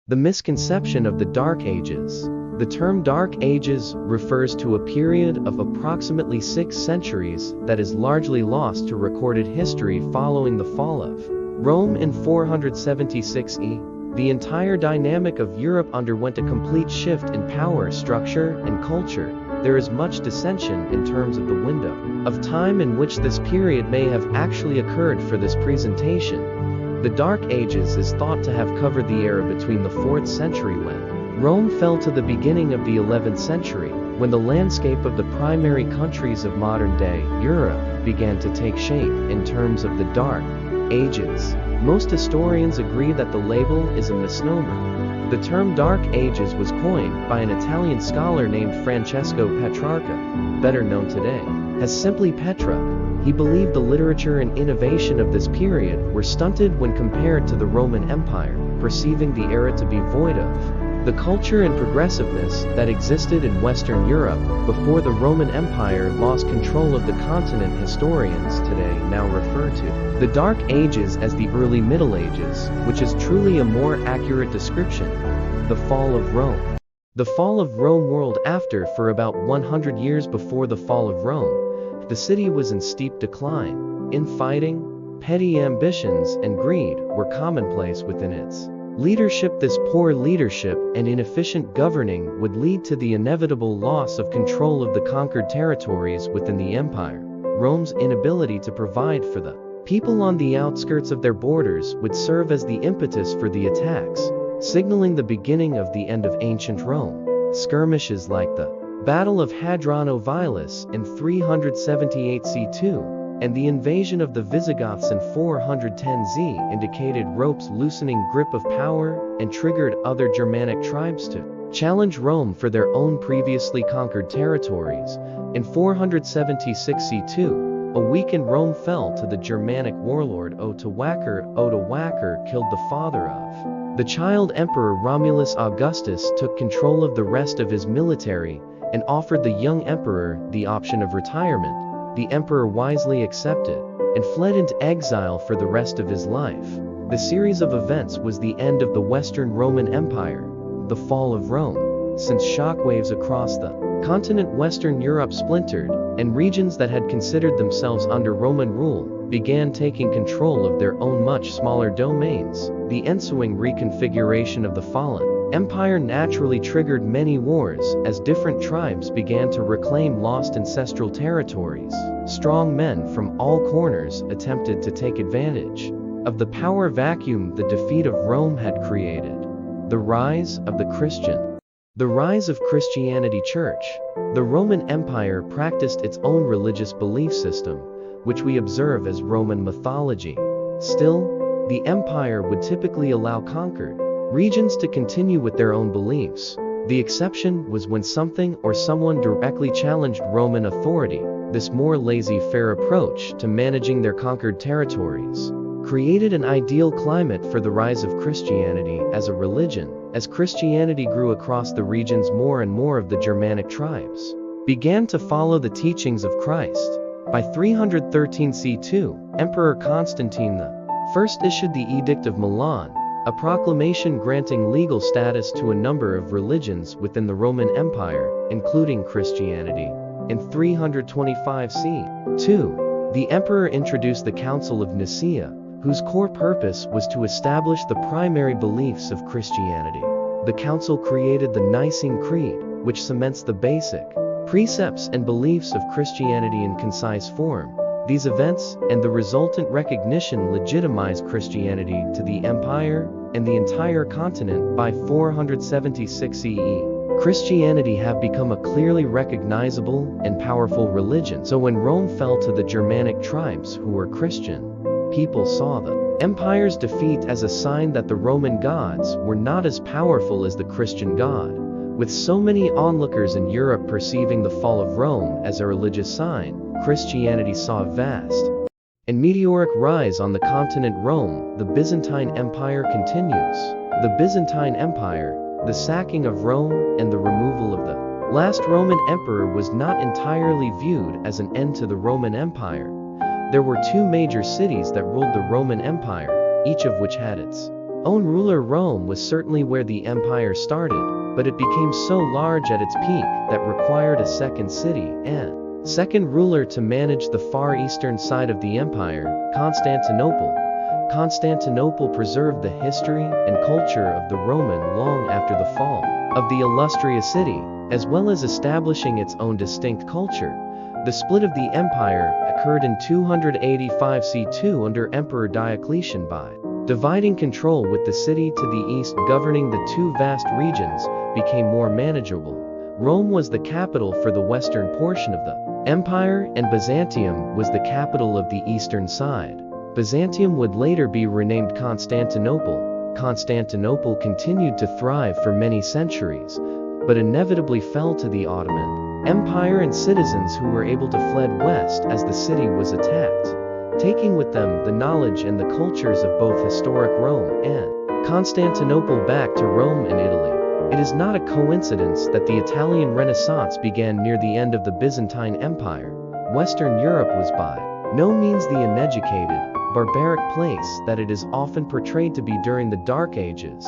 The misconception of the Dark Ages. The term Dark Ages refers to a period of approximately 6 centuries that is largely lost to recorded history following the fall of Rome in 476 E. The entire dynamic of Europe underwent a complete shift in power structure and culture. There is much dissension in terms of the window of time in which this period may have actually occurred for this presentation. The Dark Ages is thought to have covered the era between the 4th century when Rome fell to the beginning of the 11th century, when the landscape of the primary countries of modern-day Europe began to take shape in terms of the Dark Ages. Most historians agree that the label is a misnomer. The term Dark Ages was coined by an Italian scholar named Francesco Petrarca, better known today as simply Petrarch. He believed the literature and innovation of this period were stunted when compared to the Roman Empire, perceiving the era to be void of the culture and progressiveness that existed in Western Europe before the Roman Empire lost control of the continent. Historians today now refer to the Dark Ages as the early Middle Ages, which is truly a more accurate description. The fall of Rome. The fall of Rome. World after, for about 100 years before the fall of Rome, the city was in steep decline. Infighting, petty ambitions, and greed were commonplace within its leadership. This poor leadership and inefficient governing would lead to the inevitable loss of control of the conquered territories within the empire. Rome's inability to provide for the people on the outskirts of their borders would serve as the impetus for the attacks, signaling the beginning of the end of ancient Rome. Skirmishes like the Battle of Hadrianovilis in 378 C2 and the invasion of the Visigoths in 410 Z indicated Rome's loosening grip of power and triggered other Germanic tribes to challenge Rome for their own previously conquered territories. In 476 C2, a weakened Rome fell to the Germanic warlord Odoacer. Odoacer killed the father of the child emperor Romulus. Augustus took control of the rest of his military and offered the young emperor the option of retirement. The emperor wisely accepted and fled into exile for the rest of his life. The series of events was the end of the Western Roman Empire, the fall of Rome. Since shockwaves across the continent, Western Europe splintered, and regions that had considered themselves under Roman rule began taking control of their own much smaller domains. The ensuing reconfiguration of the fallen empire naturally triggered many wars as different tribes began to reclaim lost ancestral territories. Strong men from all corners attempted to take advantage of the power vacuum the defeat of Rome had created. The rise of the Christian. The rise of Christianity. Church. The Roman Empire practiced its own religious belief system, which we observe as Roman mythology. Still, the empire would typically allow conquered regions to continue with their own beliefs. The exception was when something or someone directly challenged Roman authority. This more laissez-faire approach to managing their conquered territories created an ideal climate for the rise of Christianity as a religion. As Christianity grew across the regions, more and more of the Germanic tribes began to follow the teachings of Christ. By 313 C2, Emperor Constantine I issued the Edict of Milan, a proclamation granting legal status to a number of religions within the Roman Empire, including Christianity. In 325 C2, the emperor introduced the Council of Nicaea, whose core purpose was to establish the primary beliefs of Christianity. The council created the Nicene Creed, which cements the basic precepts and beliefs of Christianity in concise form. These events and the resultant recognition legitimized Christianity to the empire and the entire continent. By 476 CE, Christianity had become a clearly recognizable and powerful religion. So when Rome fell to the Germanic tribes who were Christian, people saw the empire's defeat as a sign that the Roman gods were not as powerful as the Christian God. With so many onlookers in Europe perceiving the fall of Rome as a religious sign, Christianity saw a vast and meteoric rise on the continent. Rome, the Byzantine Empire continues. The Byzantine Empire, the sacking of Rome and the removal of the last Roman emperor was not entirely viewed as an end to the Roman Empire. There were two major cities that ruled the Roman Empire, each of which had its own ruler. Rome was certainly where the empire started, but it became so large at its peak that required a second city and second ruler to manage the far eastern side of the empire, Constantinople. Constantinople preserved the history and culture of the Roman long after the fall of the illustrious city, as well as establishing its own distinct culture. The split of the empire occurred in 285 C.2 under Emperor Diocletian by dividing control, with the city to the east governing the two vast regions became more manageable. Rome was the capital for the western portion of the empire, and Byzantium was the capital of the eastern side. Byzantium would later be renamed Constantinople. Constantinople continued to thrive for many centuries, but inevitably fell to the Ottoman Empire and citizens who were able to fled west as the city was attacked, taking with them the knowledge and the cultures of both historic Rome and Constantinople back to Rome and Italy. It is not a coincidence that the Italian Renaissance began near the end of the Byzantine Empire. Western Europe was by no means the uneducated, barbaric place that it is often portrayed to be during the Dark Ages,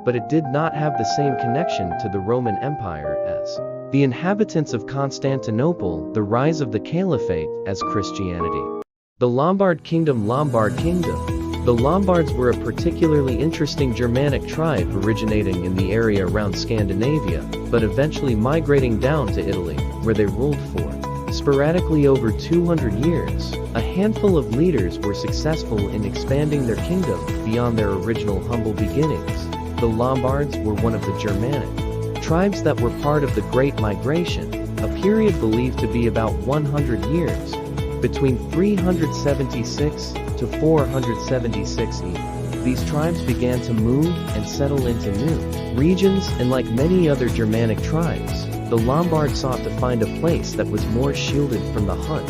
but it did not have the same connection to the Roman Empire as the inhabitants of Constantinople. The rise of the Caliphate as Christianity. The Lombard Kingdom. The Lombards were a particularly interesting Germanic tribe originating in the area around Scandinavia, but eventually migrating down to Italy, where they ruled for sporadically over 200 years. A handful of leaders were successful in expanding their kingdom beyond their original humble beginnings. The Lombards were one of the Germanic tribes that were part of the Great Migration, a period believed to be about 100 years, between 376 to 476 E. These tribes began to move and settle into new regions, and like many other Germanic tribes, the Lombards sought to find a place that was more shielded from the hunt.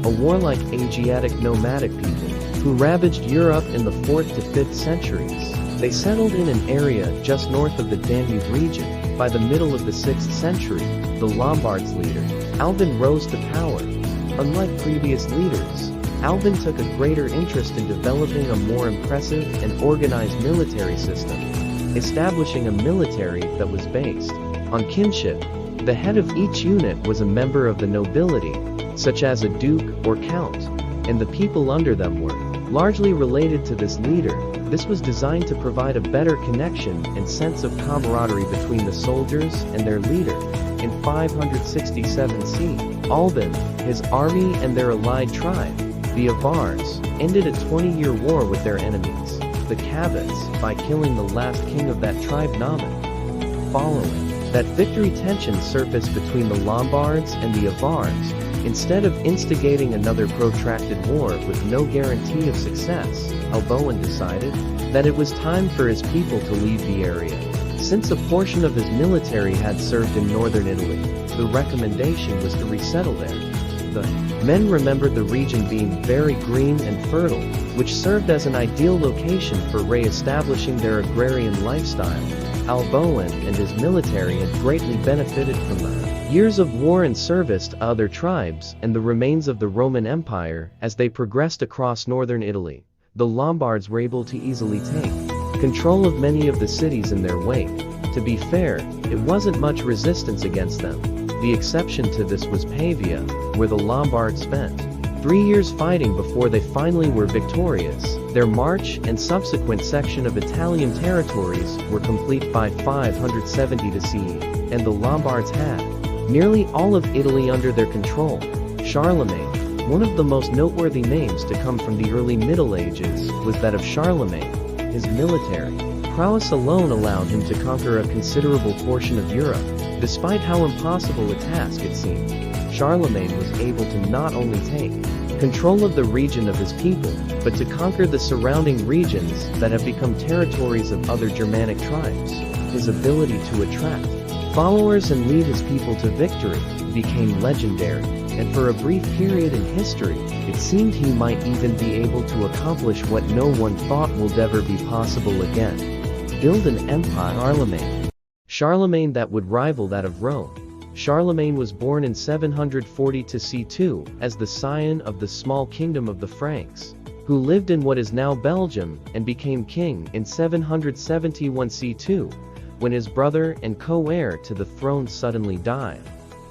A warlike Asiatic nomadic people who ravaged Europe in the 4th to 5th centuries. They settled in an area just north of the Danube region. By the middle of the 6th century, the Lombards' leader, Alban, rose to power. Unlike previous leaders, Alban took a greater interest in developing a more impressive and organized military system, establishing a military that was based on kinship. The head of each unit was a member of the nobility, such as a duke or count, and the people under them were largely related to this leader. This was designed to provide a better connection and sense of camaraderie between the soldiers and their leader. In 567 C, Alban, his army and their allied tribe, the Avars, ended a 20-year war with their enemies, the Cabots, by killing the last king of that tribe, Naman. Following that victory, tensions surfaced between the Lombards and the Avars. Instead of instigating another protracted war with no guarantee of success, Alboin decided that it was time for his people to leave the area. Since a portion of his military had served in northern Italy, the recommendation was to resettle there. The men remembered the region being very green and fertile, which served as an ideal location for re-establishing their agrarian lifestyle. Alboin and his military had greatly benefited from the years of war and service to other tribes and the remains of the Roman Empire. As they progressed across northern Italy, the Lombards were able to easily take control of many of the cities in their wake. To be fair, it wasn't much resistance against them. The exception to this was Pavia, where the Lombards spent 3 years fighting before they finally were victorious. Their march and subsequent section of Italian territories were complete by 570 CE, and the Lombards had nearly all of Italy under their control. Charlemagne, one of the most noteworthy names to come from the early Middle Ages, was that of Charlemagne. His military prowess alone allowed him to conquer a considerable portion of Europe. Despite how impossible a task it seemed, Charlemagne was able to not only take control of the region of his people, but to conquer the surrounding regions that have become territories of other Germanic tribes. His ability to attract followers and lead his people to victory became legendary, and for a brief period in history, it seemed he might even be able to accomplish what no one thought would ever be possible again: build an empire. Charlemagne that would rival that of Rome. Charlemagne was born in 740 C2 as the scion of the small kingdom of the Franks. who lived in what is now Belgium and became king in 771 C2, when his brother and co-heir to the throne suddenly died.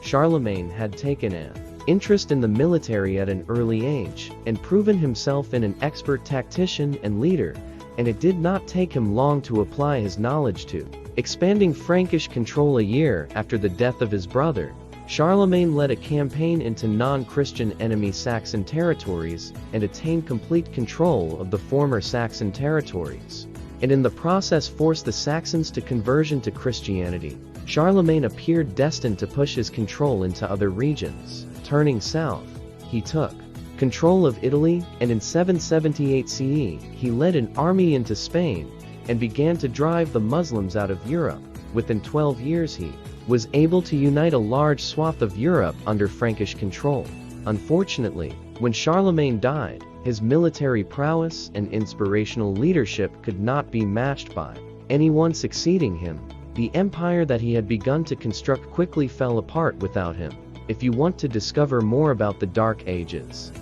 Charlemagne had taken an interest in the military at an early age and proven himself an expert tactician and leader, and it did not take him long to apply his knowledge to expanding Frankish control. A year after the death of his brother, Charlemagne led a campaign into non-Christian enemy Saxon territories and attained complete control of the former Saxon territories, and in the process forced the Saxons to conversion to Christianity. Charlemagne appeared destined to push his control into other regions. Turning south, he took control of Italy, and in 778 CE, he led an army into Spain and began to drive the Muslims out of Europe. Within 12 years he was able to unite a large swath of Europe under Frankish control. Unfortunately, when Charlemagne died, his military prowess and inspirational leadership could not be matched by anyone succeeding him. The empire that he had begun to construct quickly fell apart without him. If you want to discover more about the Dark Ages,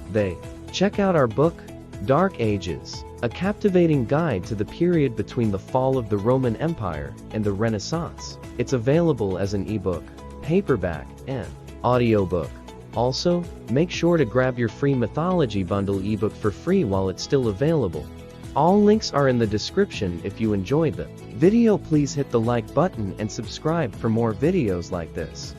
check out our book, Dark Ages, a captivating guide to the period between the fall of the Roman Empire and the Renaissance. It's available as an ebook, paperback, and audiobook. Also, make sure to grab your free Mythology Bundle ebook for free while it's still available. All links are in the description. If you enjoyed the video, please hit the like button and subscribe for more videos like this.